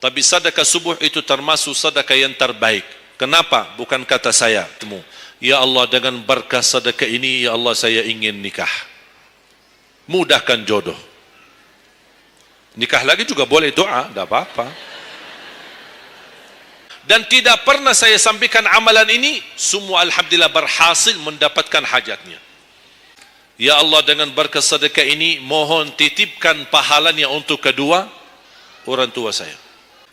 Tapi sedekah subuh itu termasuk sedekah yang terbaik. Kenapa? Bukan kata saya. Ya Allah, dengan berkah sedekah ini, ya Allah, saya ingin nikah. Mudahkan jodoh. Nikah lagi juga boleh doa, tidak apa-apa. Dan tidak pernah saya sampaikan amalan ini, semua alhamdulillah berhasil mendapatkan hajatnya. Ya Allah, dengan berkah sedekah ini, mohon titipkan pahalanya untuk kedua orang tua saya.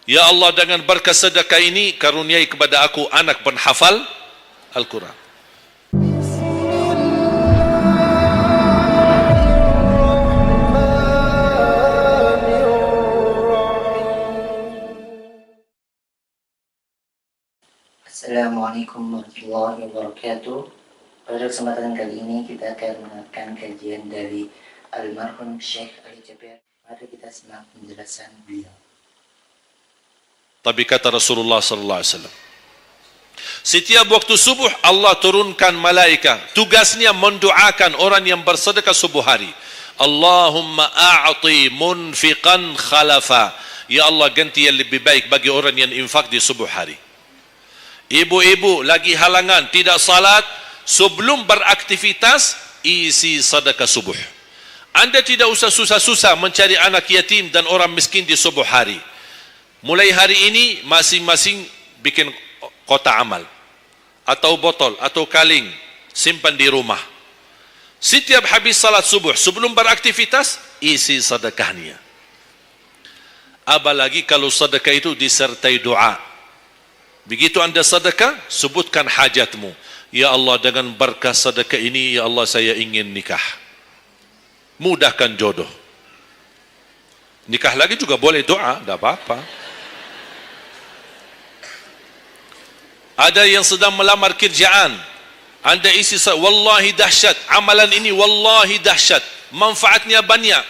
Ya Allah, dengan berkah sedekah ini, karuniai kepada aku anak penghafal Al-Quran. Assalamualaikum warahmatullahi wabarakatuh. Pada kesempatan kali ini kita akan mendengarkan kajian dari almarhum Syekh Ali Jaber. Mari kita simak penjelasan beliau. Tapi kata Rasulullah sallallahu alaihi wasallam, setiap waktu subuh Allah turunkan malaikat, tugasnya mendoakan orang yang bersedekah subuh hari. Allahumma a'ti munfiqan khalafa. Ya Allah, ganti yang lebih baik bagi orang yang infak di subuh hari. Ibu-ibu lagi halangan tidak salat, sebelum beraktivitas isi sedekah subuh. Anda tidak usah susah-susah mencari anak yatim dan orang miskin di subuh hari. Mulai hari ini masing-masing bikin kotak amal atau botol atau kaling, simpan di rumah. Setiap habis salat subuh sebelum beraktivitas isi sedekahnya. Apalagi kalau sedekah itu disertai doa. Begitu anda sedekah, sebutkan hajatmu. Ya Allah, dengan berkah sedekah ini, ya Allah, saya ingin nikah. Mudahkan jodoh. Nikah lagi juga boleh doa, tidak apa-apa. Ada yang sedang melamar kerjaan, anda isi, wallahi dahsyat, amalan ini wallahi dahsyat, manfaatnya banyak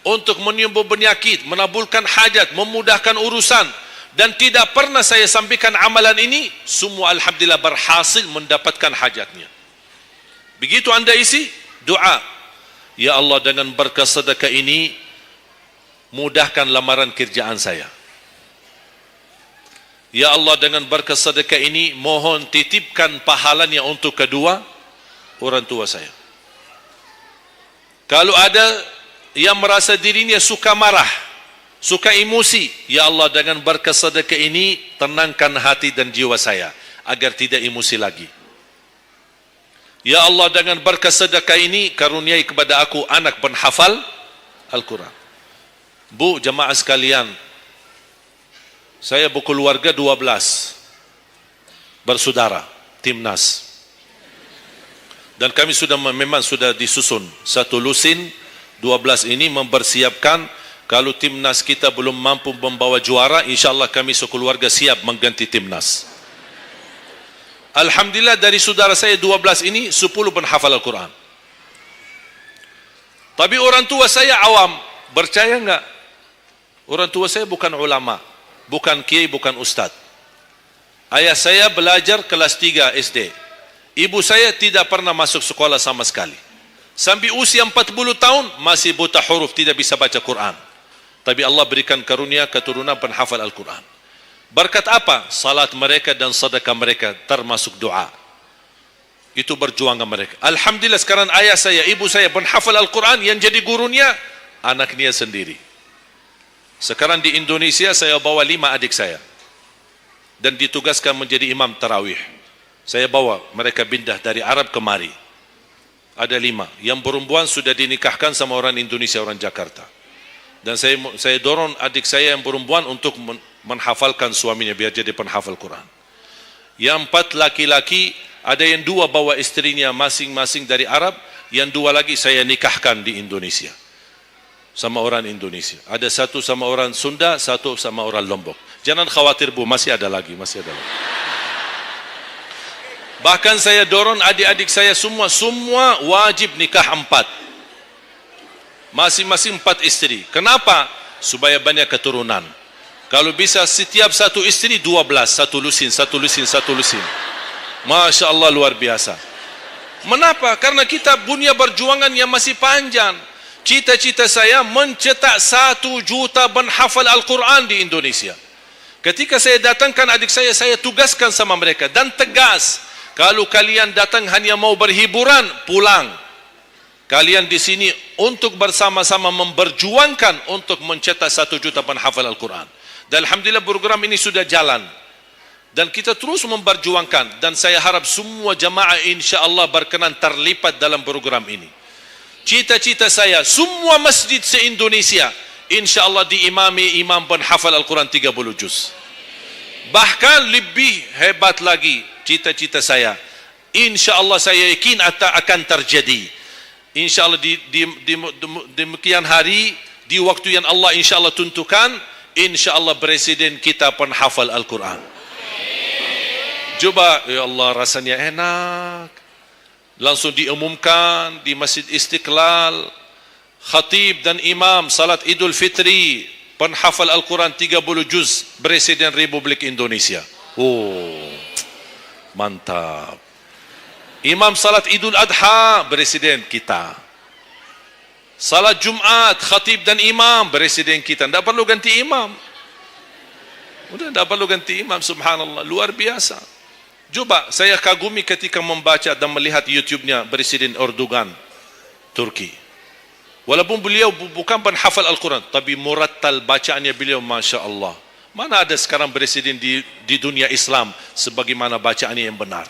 untuk menyembuh penyakit, menabulkan hajat, memudahkan urusan. Dan tidak pernah saya sampaikan amalan ini, semua alhamdulillah berhasil mendapatkan hajatnya. Begitu anda isi, doa. Ya Allah, dengan berkah sedekah ini, mudahkan lamaran kerjaan saya. Ya Allah, dengan berkah sedekah ini, mohon titipkan pahalanya untuk kedua orang tua saya. Kalau ada yang merasa dirinya suka marah, suka emosi, ya Allah, dengan berkah sedekah ini, tenangkan hati dan jiwa saya, agar tidak emosi lagi. Ya Allah, dengan berkah sedekah ini, karuniai kepada aku anak penghafal Al-Quran. Bu, jemaah sekalian, saya berkeluarga 12 bersaudara, timnas. Dan kami memang sudah disusun satu lusin. 12 ini mempersiapkan, kalau timnas kita belum mampu membawa juara, insyaAllah kami sekeluarga siap mengganti timnas. Alhamdulillah, dari saudara saya 12 ini 10 penghafal Al-Quran. Tapi orang tua saya awam. Percaya enggak? Orang tua saya bukan ulama, bukan kiai, bukan ustaz. Ayah saya belajar kelas 3 SD. Ibu saya tidak pernah masuk sekolah sama sekali. Sampai usia 40 tahun masih buta huruf, tidak bisa baca Quran. Tapi Allah berikan karunia keturunan penghafal Al-Quran. Berkat apa? Salat mereka dan sedekah mereka, termasuk doa. Itu perjuangan mereka. Alhamdulillah, sekarang ayah saya, ibu saya penghafal Al-Quran, yang jadi gurunya anaknya sendiri. Sekarang di Indonesia saya bawa 5 adik saya dan ditugaskan menjadi imam tarawih. Saya bawa mereka pindah dari Arab kemari. Ada 5. Yang perempuan sudah dinikahkan sama orang Indonesia, orang Jakarta. Dan saya dorong adik saya yang perempuan untuk menghafalkan suaminya biar jadi penghafal Quran. Yang 4 laki-laki, ada yang 2 bawa istrinya masing-masing dari Arab, yang 2 lagi saya nikahkan di Indonesia sama orang Indonesia. Ada 1 sama orang Sunda, 1 sama orang Lombok. Jangan khawatir Bu, masih ada lagi. Bahkan saya dorong adik-adik saya semua wajib nikah 4. Masing-masing 4 istri. Kenapa? Supaya banyak keturunan. Kalau bisa setiap 1 istri 12, 1 lusin. Masya Allah, luar biasa. Mengapa? Karena kita punya perjuangan yang masih panjang. Cita-cita saya mencetak 1 juta penghafal Al-Quran di Indonesia. Ketika saya datangkan adik saya tugaskan sama mereka dan tegas. Kalau kalian datang hanya mau berhiburan, pulang. Kalian di sini untuk bersama-sama memperjuangkan untuk mencetak 1 juta penghafal Al-Quran. Dan alhamdulillah program ini sudah jalan. Dan kita terus memperjuangkan. Dan saya harap semua jamaah insya-Allah berkenan terlibat dalam program ini. Cita-cita saya, semua masjid se-Indonesia insya-Allah diimami imam penghafal Al-Quran 30 juz. Bahkan lebih hebat lagi cita-cita saya. Insya-Allah saya yakin akan terjadi. Insya-Allah di demikian hari, di waktu yang Allah insya-Allah tentukan, insya-Allah presiden kita penghafal Al-Quran. Coba, ya Allah, rasanya enak. Langsung diumumkan di Masjid Istiqlal, khatib dan imam salat Idul Fitri, penghafal Al-Quran 30 juz, Presiden Republik Indonesia. Oh, mantap. Imam salat Idul Adha, Presiden kita. Salat Jumat, khatib dan imam, Presiden kita. Tidak perlu ganti imam. Udah, tidak perlu ganti imam, subhanallah, luar biasa. Coba, saya kagumi ketika membaca dan melihat YouTube-nya Presiden Erdogan, Turki. Walaupun beliau bukan penghafal Al-Quran, tapi murattal bacaannya beliau, Masya Allah. Mana ada sekarang presiden di dunia Islam sebagaimana bacaannya yang benar.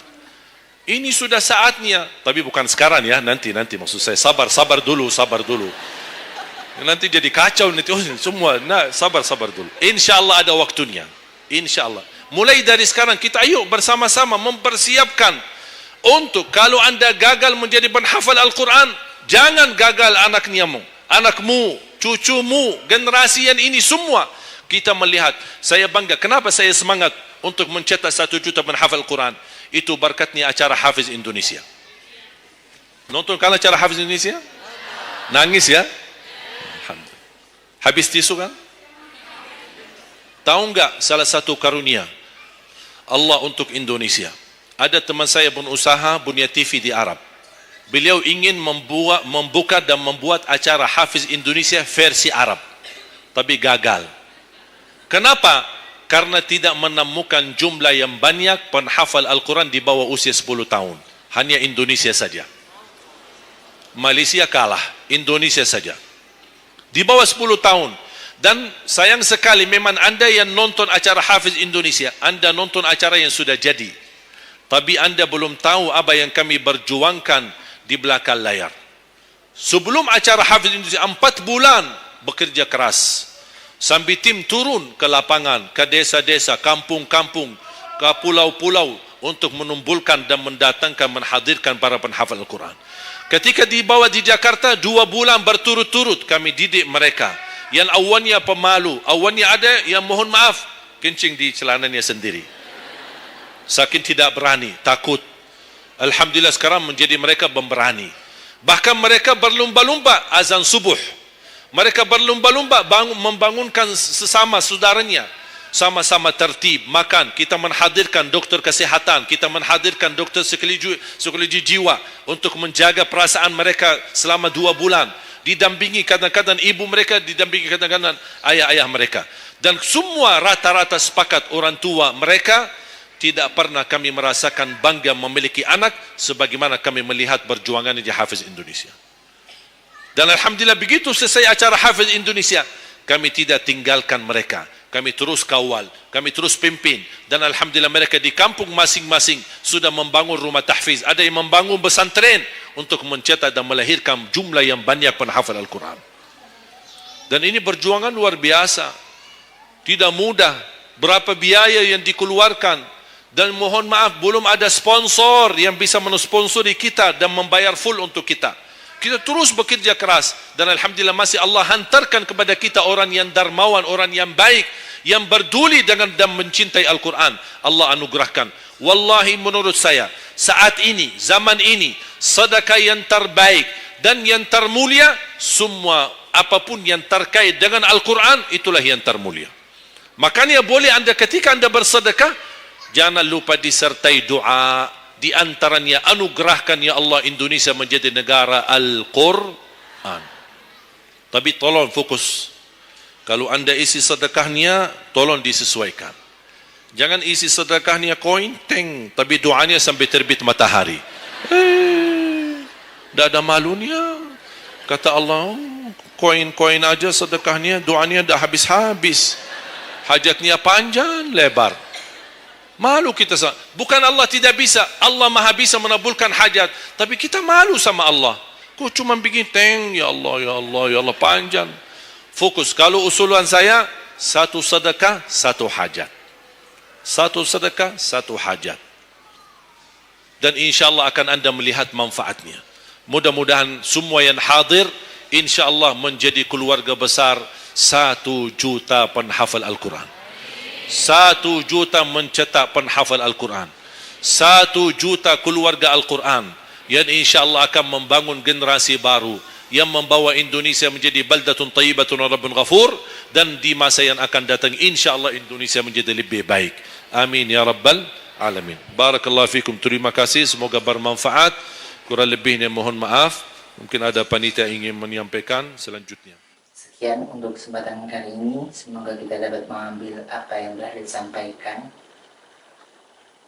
Ini sudah saatnya, tapi bukan sekarang ya, nanti maksud saya, sabar dulu. Nanti jadi kacau nanti, semua, sabar dulu. InsyaAllah ada waktunya, insyaAllah. Mulai dari sekarang kita ayo bersama-sama mempersiapkan untuk kalau anda gagal menjadi penghafal Al-Quran, jangan gagal anakmu, cucumu, generasi yang ini semua. Kita melihat, saya bangga. Kenapa saya semangat untuk mencetak 1 juta penghafal Al-Quran? Itu berkatnya acara Hafiz Indonesia. Nonton kan acara Hafiz Indonesia? Nangis ya? Habis tisu kan? Tahu enggak salah satu karunia Allah untuk Indonesia? Ada teman saya berusaha punya TV di Arab. Beliau ingin membuka dan membuat acara Hafiz Indonesia versi Arab, tapi gagal. Kenapa? Karena tidak menemukan jumlah yang banyak penghafal Al-Quran di bawah usia 10 tahun. Hanya Indonesia saja. Malaysia kalah, Indonesia saja. Di bawah 10 tahun. Dan sayang sekali memang anda yang nonton acara Hafiz Indonesia, anda nonton acara yang sudah jadi. Tapi anda belum tahu apa yang kami berjuangkan di belakang layar. Sebelum acara Hafiz Indonesia, 4 bulan bekerja keras. Sambil tim turun ke lapangan, ke desa-desa, kampung-kampung, ke pulau-pulau untuk menumbulkan dan mendatangkan, menghadirkan para penghafal Al-Quran. Ketika dibawa di Jakarta, 2 bulan berturut-turut kami didik mereka. Yang awalnya pemalu, awalnya ada yang mohon maaf, kencing di celananya sendiri. Saking tidak berani, takut. Alhamdulillah sekarang menjadi mereka pemberani. Bahkan mereka berlumba-lumba azan subuh. Mereka berlumba-lumba membangunkan sesama saudaranya. Sama-sama tertib, makan. Kita menghadirkan dokter kesehatan, kita menghadirkan dokter psikologi jiwa untuk menjaga perasaan mereka selama 2 bulan. Didampingi kadang-kadang ibu mereka, didampingi kadang-kadang ayah-ayah mereka. Dan semua rata-rata sepakat orang tua mereka, tidak pernah kami merasakan bangga memiliki anak sebagaimana kami melihat perjuangan di Hafiz Indonesia. Dan alhamdulillah begitu selesai acara Hafiz Indonesia, kami tidak tinggalkan mereka. Kami terus kawal, kami terus pimpin. Dan alhamdulillah mereka di kampung masing-masing sudah membangun rumah tahfiz. Ada yang membangun pesantren untuk mencetak dan melahirkan jumlah yang banyak penghafal Al-Quran. Dan ini perjuangan luar biasa. Tidak mudah. Berapa biaya yang dikeluarkan. Dan mohon maaf, belum ada sponsor yang bisa mensponsori kita dan membayar full untuk kita. Kita terus bekerja keras. Dan alhamdulillah masih Allah hantarkan kepada kita orang yang dermawan, orang yang baik, yang berduli dengan dan mencintai Al-Quran. Allah anugerahkan. Wallahi menurut saya, saat ini, zaman ini, sedekah yang terbaik dan yang termulia, semua apapun yang terkait dengan Al-Quran, itulah yang termulia. Makanya boleh anda ketika anda bersedekah, jangan lupa disertai doa. Di antaranya anugerahkan ya Allah Indonesia menjadi negara Al-Quran. Tapi tolong fokus. Kalau anda isi sedekahnya, tolong disesuaikan. Jangan isi sedekahnya koin, teng, tapi doanya sampai terbit matahari. Dah ada malunya. Kata Allah, koin-koin aja sedekahnya, doanya dah habis-habis. Hajatnya panjang, lebar. Malu kita. Bukan Allah tidak bisa. Allah maha bisa menabulkan hajat. Tapi kita malu sama Allah. Kok cuma bikin teng, ya Allah, ya Allah, ya Allah, panjang. Fokus. Kalau usulan saya, satu sedekah, satu hajat. Satu sedekah, satu hajat. Dan insyaAllah akan anda melihat manfaatnya. Mudah-mudahan semua yang hadir, insyaAllah menjadi keluarga besar 1 juta penhafal Al-Quran. 1 juta mencetak penhafal Al-Quran. 1 juta keluarga Al-Quran. Yang insyaAllah akan membangun generasi baru. Yang membawa Indonesia menjadi baldatun tayyibatun rabbun ghafur, dan di masa yang akan datang insyaAllah Indonesia menjadi lebih baik. Amin ya rabbal alamin. Barakallahu fikum. Terima kasih, semoga bermanfaat. Kurang lebihnya mohon maaf. Mungkin ada panitia ingin menyampaikan selanjutnya. Sekian untuk kesempatan kali ini. Semoga kita dapat mengambil apa yang telah disampaikan.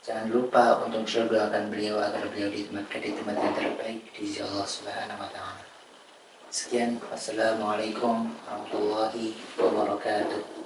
Jangan lupa untuk selalu doakan beliau agar beliau ditempatkan di tempat yang terbaik di sisi Allah Subhanahu wa Ta'ala. Sekian, wassalamualaikum warahmatullahi wabarakatuh.